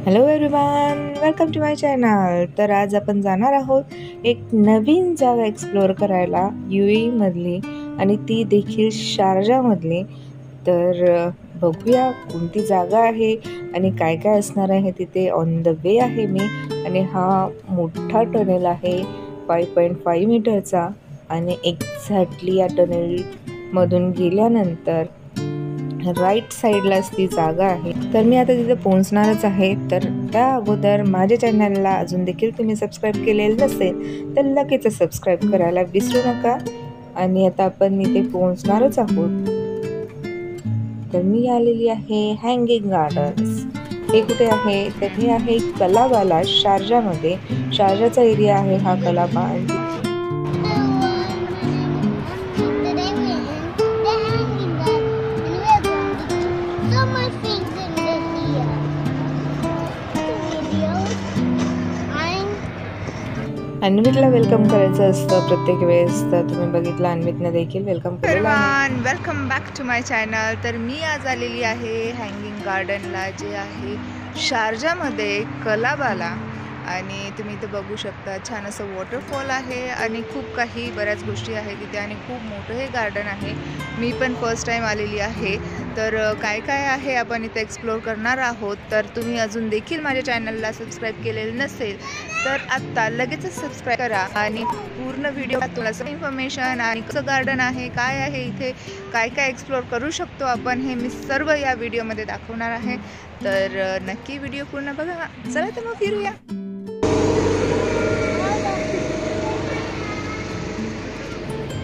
Hello everyone, welcome to my channel. तर आज आपण जाणार आहोत एक नवीन जागा एक्सप्लोअर करायला UAE मधली, आणि ती देखील शारजामधली। तर बघूया कोणती जागा आहे आणि काय काय असणार आहे तिथे। ऑन द वे आहे मी, आणि हा मोठा टनेल आहे 5.5 मीटरचा, आणि एक्झॅक्टली या टनेल मधून गेल्यानंतर राईट साईडलाच ती जागा आहे। तर मी आता तिथे पोहोचणारच आहे। तर त्या अगोदर माझ्या चॅनलला अजून देखील तुम्ही सबस्क्राईब केलेलं नसेल तर लगेच सबस्क्राईब करायला विसरू नका। आणि आता आपण इथे पोहोचणारच आहोत। तर मी आलेली आहे हँगिंग गार्डन्स। हे कुठे आहे तर हे आहे कलाबाला, शारजामध्ये। शारजाचा एरिया आहे हा कलाबा। अन्वितला वेलकम करायचं असतं प्रत्येक वेळेस, तर तुम्ही बघितलं अन्वितने देखील वेलकम केलेलं आहे। Welcome back to my channel. तर मी आज आलेली आहे हँगिंग गार्डनला, जे आहे शारजामध्ये कलाबाला। आणि तुम्ही इथे बघू शकता छान असं वॉटरफॉल आहे आणि खूप काही बऱ्याच गोष्टी आहेत तिथे, आणि खूप मोठं हे गार्डन आहे। मी पण फर्स्ट टाईम आलेली आहे। तर काय काय आहे आपण इथे एक्सप्लोअर करणार आहोत। तर तुम्ही अजून देखील माझ्या चॅनलला सबस्क्राईब केलेलं नसेल तर आत्ता लगेचच सबस्क्राईब करा, आणि पूर्ण व्हिडिओ तुम्हाला सगळं इन्फॉर्मेशन आणि कसं गार्डन आहे, काय आहे इथे, काय काय एक्सप्लोअर करू शकतो आपण, हे मी सर्व या व्हिडिओमध्ये दाखवणार आहे। तर नक्की व्हिडिओ पूर्ण बघा। चला तर मग फिरूया।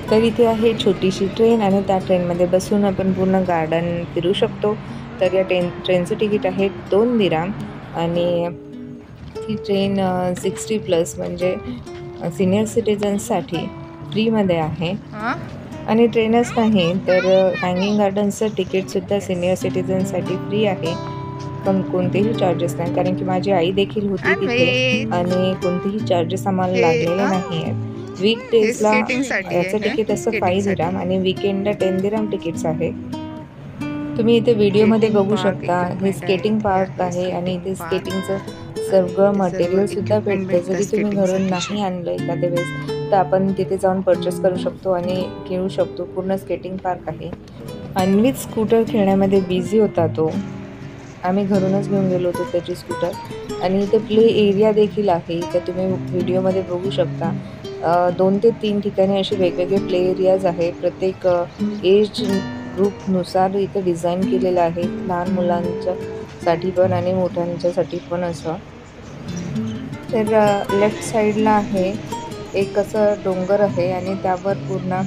तर इथे आहे छोटीशी ट्रेन, आणि त्या ट्रेनमध्ये बसून आपण पूर्ण गार्डन फिरू शकतो। तर या ट्रेनचं तिकीट आहे 2 दिराम, आणि ही ट्रेन 60+ म्हणजे सिनियर सिटिझन्ससाठी फ्रीमध्ये आहे। आणि ट्रेनच नाही तर हँगिंग गार्डन्सचं तिकीटसुद्धा सिनियर सिटिझनसाठी फ्री आहे, पण कोणतेही चार्जेस नाही, कारण की माझी आई देखील होती तिथे आणि कोणतेही चार्जेस आम्हाला लागलेले नाही आहेत। वीकडेजला याचं तिकीट असं 5 दिराम, आणि वीकेंडला 10 दिराम तिकीट्स आहे। तुम्ही इथे व्हिडिओमध्ये बघू शकता हे स्केटिंग पार्क आहे, आणि इथे स्केटिंगचं सगळं मटेरियल सुद्धा भेटतं। जरी तुम्ही घरून नाही आणलं एखाद्या वेळेस तर आपण तिथे जाऊन परचेस करू शकतो आणि खेळू शकतो। पूर्ण स्केटिंग पार्क आहे। अन्वित स्कूटर खेळण्यामध्ये बिझी होता तो, आम्ही घरूनच घेऊन गेलो होतो त्याची स्कूटर। आणि इथे प्ले एरिया देखील आहे, इथे तुम्ही व्हिडिओमध्ये बघू शकता 2 ते 3 ठिकाणी असे वेगवेगळे प्ले एरियाज आहे। प्रत्येक एज ग्रुपनुसार इथे डिझाईन केलेलं आहे, लहान मुलांच्यासाठी पण आणि मोठ्यांच्यासाठी पण असं। तर लेफ्ट साईडला आहे एक असं डोंगर आहे, आणि त्यावर पूर्ण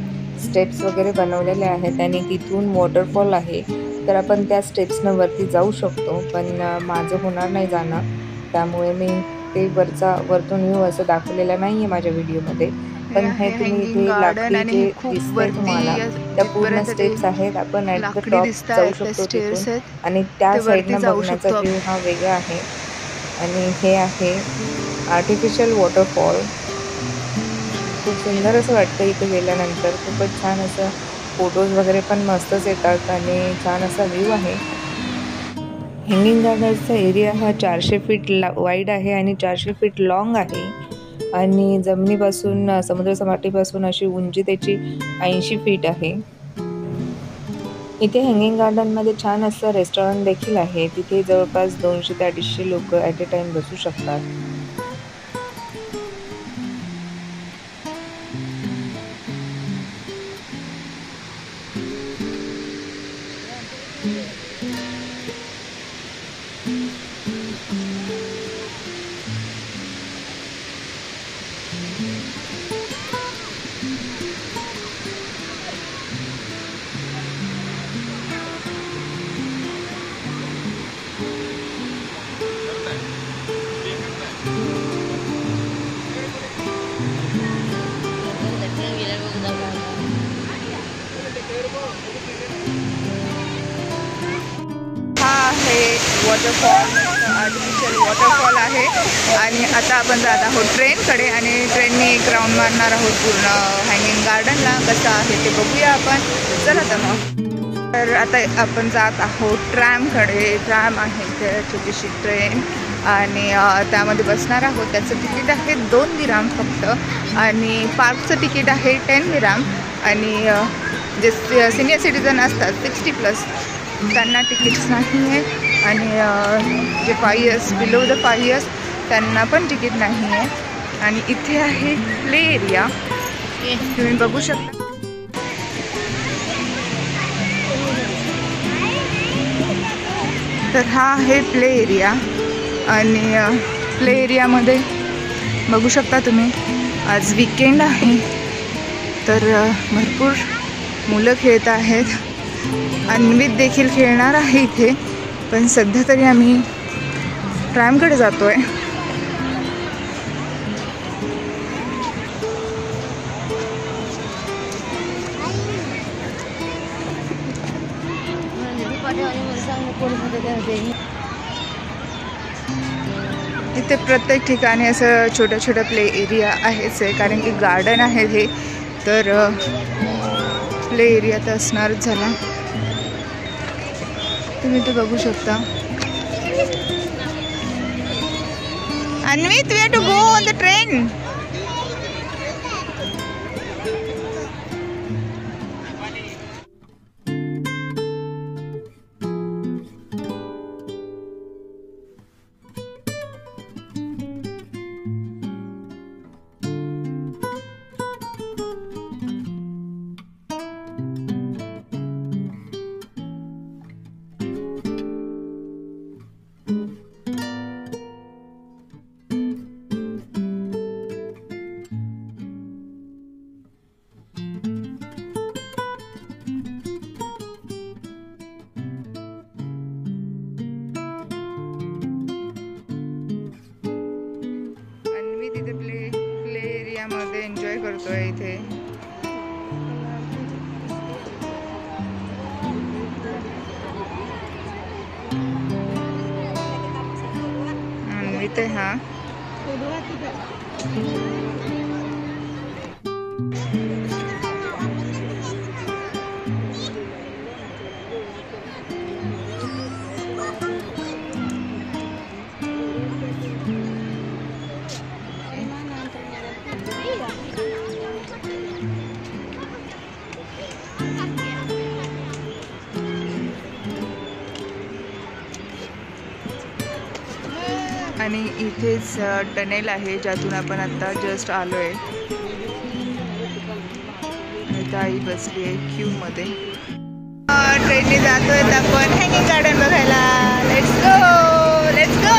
स्टेप्स वगैरे बनवलेले आहेत, आणि तिथून वॉटरफॉल आहे। तर आपण त्या स्टेप्सनं वरती जाऊ शकतो, पण माझं होणार नाही जाणं, त्यामुळे मी ते वरतून व्ह्यू असं दाखवलेलं नाही आहे माझ्या व्हिडिओमध्ये। पण हे तुम्ही इथे लाकडी जे दिसतंय तुम्हाला त्या पूर्ण स्टेप्स आहेत, आपण ॲट द टॉप जाऊ शकतो तिथून, आणि त्या साईडनं बघण्याचा व्ह्यू हा वेगळा आहे। आणि हे आहे आर्टिफिशियल वॉटरफॉल, खूप सुंदर असं वाटतं इथे गेल्यानंतर। खूपच छान असं फोटोज वगैरे पण मस्तच येतात, आणि छान असा व्ह्यू आहे। हँगिंग गार्डन्सचा एरिया हा 400 फीट वाईड आहे आणि 400 फीट लॉंग आहे, आणि जमिनीपासून समुद्रसपाटीपासून अशी उंची त्याची 80 फीट आहे। इथे हँगिंग गार्डनमध्ये छान असं रेस्टॉरंट देखील आहे, तिथे जवळपास 200 ते 250 लोक ॲट अ टाइम बसू शकतात। हा आहे वॉटरफॉल, आर्टिफिशियल वॉटरफॉल आहे। आणि आता आपण जात आहोत ट्रेनकडे, आणि ट्रेनने एक राऊंड मारणार आहोत पूर्ण हँगिंग गार्डनला। कसं आहे ते बघूया आपण। चला तर मग। तर आता आपण जात आहोत ट्रॅमकडे। ट्रॅम आहे इथे छोटीशी ट्रेन, आणि त्यामध्ये बसणार आहोत. त्याचं तिकीट आहे 2 दिराम फक्त आणि पार्कचं तिकीट आहे 10 दिराम आणि जे सिनियर सिटीजन असतात 60+ त्यांना तिकीट्स नाही आहे आणि जे 5 इयर्स बिलो द 5 इयर्स त्यांना पण तिकीट नाही आहे. आणि इथे आहे प्ले एरिया, तुम्ही बघू शकता. तर हा आहे प्ले एरिया आणि प्ले एरियामध्ये बघू शकता तुम्ही आज वीकेंड आहे तर भरपूर मुलं खेळत आहेत. अन्वित देखील खेळणार आहे इथे, पण सध्या तरी आम्ही ट्रॅमकडे जातो आहे. इथे प्रत्येक ठिकाणी असं छोट्या छोट्या प्ले एरिया आहेच आहे, कारण की गार्डन आहे हे, तर प्ले एरिया तर असणारच झाला. तुम्ही ते बघू शकता. Anvit, we have to go on the train. तिथे प्ले एरियामध्ये एन्जॉय करतोय. इथे इथे हा आणि इथेच टनेल आहे ज्यातून आपण आता जस्ट आलो आहे. ताई बसली आहे क्यू मध्ये. ट्रेनने जातोय आपण हँगिंग गार्डन बघायला. Let's go, let's go.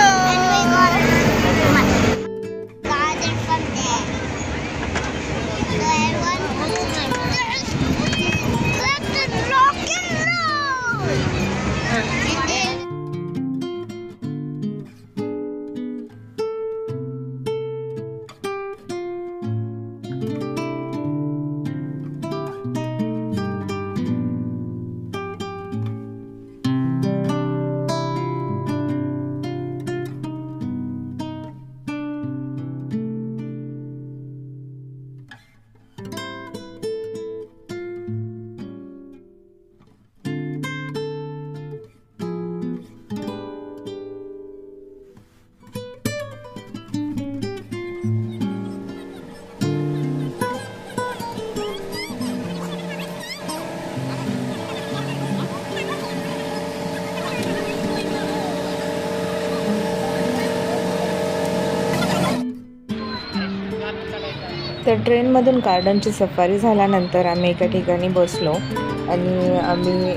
तर ट्रेनमधून गार्डनची सफारी झाल्यानंतर आम्ही एका ठिकाणी बसलो आणि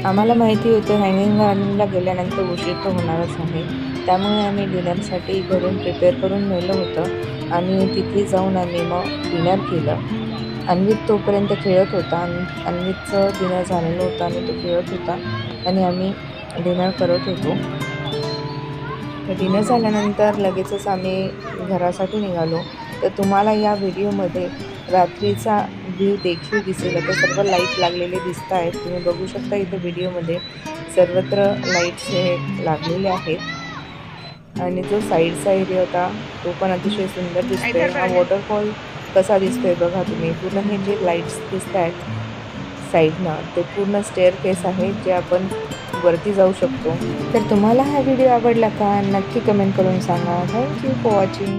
आम्हाला माहिती होतं हँगिंग गार्डनला गेल्यानंतर उशीर तर होणारच आहे, त्यामुळे आम्ही डिनरसाठी घरून प्रिपेअर करून नेलं होतं आणि तिथे जाऊन आम्ही मग डिनर केलं. अन्वित तोपर्यंत खेळत होता. अन्वितचं डिनर झालेलं होतं आणि तो खेळत होता आणि आम्ही डिनर करत होतो. डिनर झाल्यानंतर लगेचच आम्ही घरासाठी निघालो. तर तुम्हाला या व्हिडिओमध्ये रात्रीचा व्ह्यू देखील दिसेल. आता सर्व लाईट लागलेले दिसत आहेत, तुम्ही बघू शकता. इथे व्हिडिओमध्ये सर्वत्र लाईट्स हे लागलेले आहेत आणि जो साईडचा एरिया होता तो पण अतिशय सुंदर दिसतोय. हा वॉटरफॉल कसा दिसतोय बघा तुम्ही. पूर्ण हे जे लाईट्स दिसत आहेत साईडनं ते पूर्ण स्टेअरकेस आहे जे आपण वरती जाऊ शकतो. तर तुम्हाला हा व्हिडिओ आवडला का? नक्की कमेंट करून सांगा. Thank you for watching.